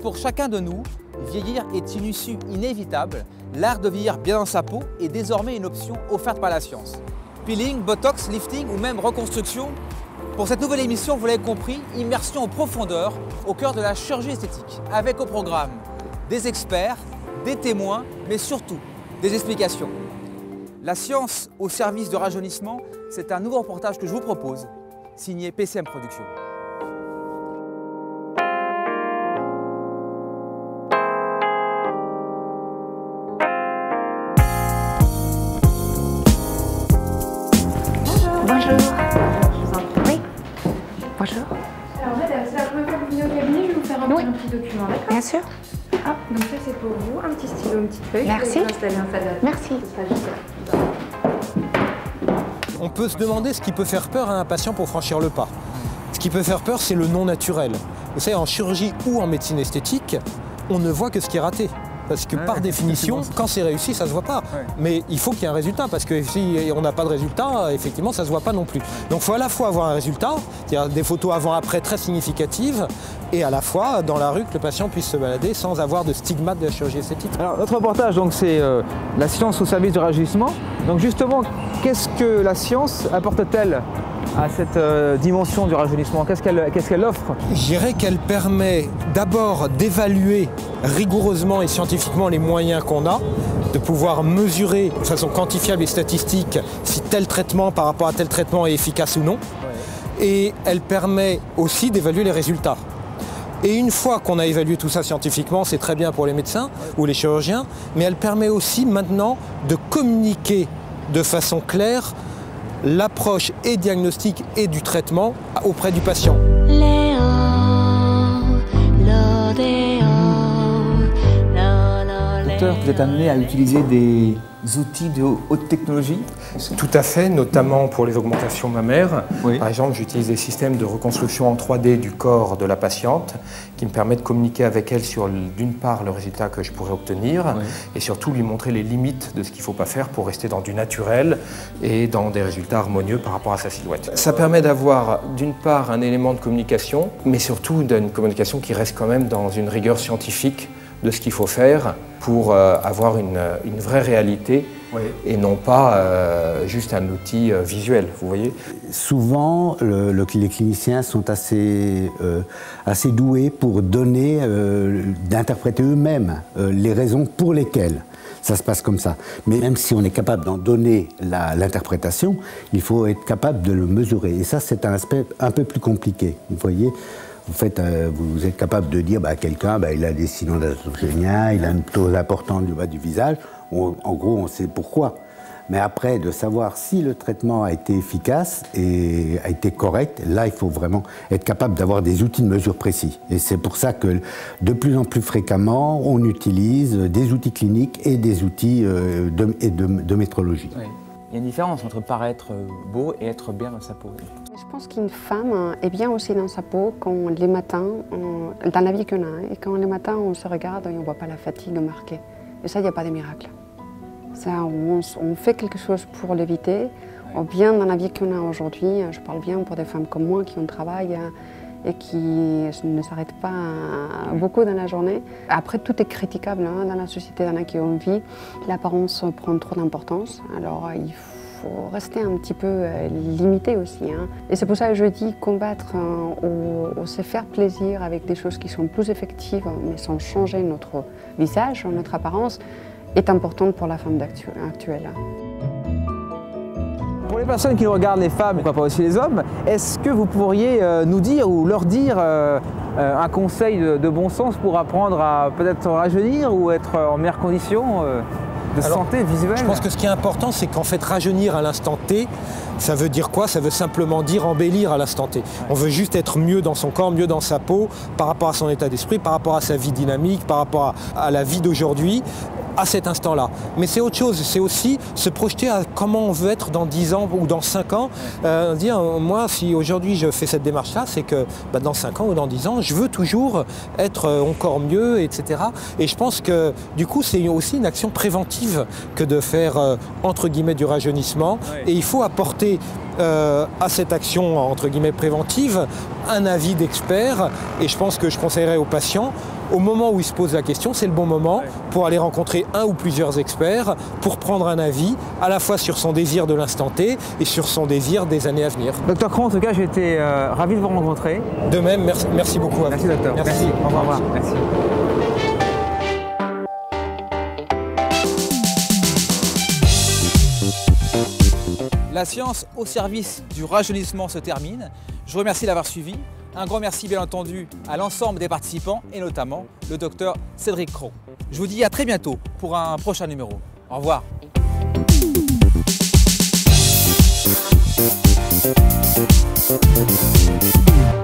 pour chacun de nous, vieillir est une issue inévitable. L'art de vieillir bien dans sa peau est désormais une option offerte par la science. Peeling, botox, lifting ou même reconstruction. Pour cette nouvelle émission, vous l'avez compris, immersion en profondeur au cœur de la chirurgie esthétique. Avec au programme des experts, des témoins, mais surtout des explications. La science au service de rajeunissement, c'est un nouveau reportage que je vous propose, signé PCM Productions. Bonjour. Je vous en prie. Oui. Bonjour. Alors madame, c'est la première fois que vous venez au cabinet, je vais vous faire remplir un petit document, d'accord? Bien sûr. Hop, donc ça c'est pour vous, un petit stylo, une petite feuille. Merci. Je vais vous installer un salle d'attente. Merci. Ce sera juste là. On peut se demander ce qui peut faire peur à un patient pour franchir le pas. Ce qui peut faire peur, c'est le non naturel. Vous savez, en chirurgie ou en médecine esthétique, on ne voit que ce qui est raté. Parce que par définition, quand c'est réussi, ça ne se voit pas. Ouais. Mais il faut qu'il y ait un résultat, parce que si on n'a pas de résultat, effectivement, ça ne se voit pas non plus. Donc il faut à la fois avoir un résultat, c'est-à-dire des photos avant-après très significatives, et à la fois, dans la rue, que le patient puisse se balader sans avoir de stigmate de la chirurgie esthétique. Alors notre reportage, c'est la science au service du rajeunissement. Donc justement, qu'est-ce que la science apporte-t-elle à cette dimension du rajeunissement? Qu'est-ce qu'elle offre? Je dirais qu'elle permet d'abord d'évaluer rigoureusement et scientifiquement les moyens qu'on a, de pouvoir mesurer de façon quantifiable et statistique si tel traitement par rapport à tel traitement est efficace ou non. Ouais. Et elle permet aussi d'évaluer les résultats. Et une fois qu'on a évalué tout ça scientifiquement, c'est très bien pour les médecins ou les chirurgiens, mais elle permet aussi maintenant de communiquer de façon claire l'approche et diagnostique et du traitement auprès du patient. Docteur, vous êtes amené à utiliser des outils de haute technologie? Tout à fait, notamment pour les augmentations mammaires. Oui. Par exemple, j'utilise des systèmes de reconstruction en 3D du corps de la patiente qui me permettent de communiquer avec elle sur, d'une part, le résultat que je pourrais obtenir, oui, et surtout lui montrer les limites de ce qu'il ne faut pas faire pour rester dans du naturel et dans des résultats harmonieux par rapport à sa silhouette. Ça permet d'avoir, d'une part, un élément de communication, mais surtout d'une communication qui reste quand même dans une rigueur scientifique de ce qu'il faut faire pour avoir une vraie réalité, oui, et non pas juste un outil visuel, vous voyez. Souvent, les cliniciens sont assez doués pour donner, d'interpréter eux-mêmes les raisons pour lesquelles ça se passe comme ça. Mais même si on est capable d'en donner l'interprétation, il faut être capable de le mesurer. Et ça, c'est un aspect un peu plus compliqué, vous voyez. Vous êtes capable de dire à quelqu'un, il a des signaux d'adrogénia, il a une ptose importante du bas du visage. En gros, on sait pourquoi. Mais après, de savoir si le traitement a été efficace et a été correct, là, il faut vraiment être capable d'avoir des outils de mesure précis. Et c'est pour ça que de plus en plus fréquemment, on utilise des outils cliniques et des outils de métrologie. Oui. Il y a une différence entre paraître beau et être bien dans sa peau. Je pense qu'une femme est bien aussi dans sa peau quand les matins, dans la vie qu'on a, et quand les matins on se regarde et on ne voit pas la fatigue marquée. Et ça, il n'y a pas de miracle. Ça, on fait quelque chose pour l'éviter. Bien dans la vie qu'on a aujourd'hui, je parle bien pour des femmes comme moi qui ont travail et qui ne s'arrêtent pas beaucoup dans la journée. Après, tout est critiquable dans la société dans laquelle on vit. L'apparence prend trop d'importance. Alors, il faut rester un petit peu limité aussi. Et c'est pour ça que je dis combattre ou se faire plaisir avec des choses qui sont plus effectives, mais sans changer notre visage, notre apparence, est importante pour la femme actuelle. Pour les personnes qui regardent les femmes, pourquoi pas aussi les hommes, est-ce que vous pourriez nous dire ou leur dire un conseil de bon sens pour apprendre à peut-être rajeunir ou être en meilleure condition de santé visuelle? Je pense que ce qui est important, c'est qu'en fait, rajeunir à l'instant T, ça veut dire quoi? Ça veut simplement dire embellir à l'instant T. On veut juste être mieux dans son corps, mieux dans sa peau, par rapport à son état d'esprit, par rapport à sa vie dynamique, par rapport à la vie d'aujourd'hui, à cet instant-là. Mais c'est autre chose, c'est aussi se projeter à comment on veut être dans 10 ans ou dans 5 ans. Dire, moi, si aujourd'hui je fais cette démarche-là, c'est que dans 5 ans ou dans 10 ans, je veux toujours être encore mieux, etc. Et je pense que du coup, c'est aussi une action préventive que de faire, entre guillemets, du rajeunissement. Ouais. Et il faut apporter à cette action, entre guillemets, préventive, un avis d'expert. Et je pense que je conseillerais aux patients au moment où il se pose la question, c'est le bon moment pour aller rencontrer un ou plusieurs experts pour prendre un avis à la fois sur son désir de l'instant T et sur son désir des années à venir. Docteur Cron, en tout cas, j'ai été ravi de vous rencontrer. De même, merci beaucoup à vous. Merci docteur. Merci. Au revoir. Merci. La science au service du rajeunissement se termine. Je vous remercie d'avoir suivi. Un grand merci bien entendu à l'ensemble des participants et notamment le docteur Cédric Cron. Je vous dis à très bientôt pour un prochain numéro. Au revoir. Thank you.